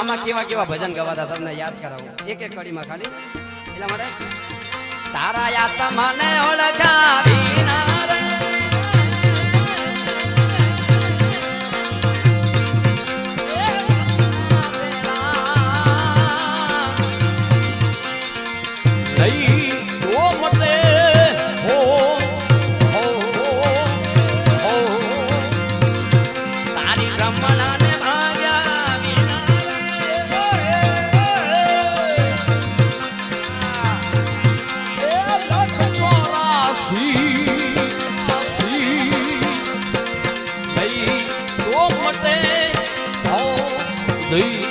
આમાં કેવા કેવા ભજન ગવાતા તમને યાદ કરાવું એક એક કડીમાં ખાલી એટલા માટે તારા યાદ મને ઓળખાવી ના રે Hey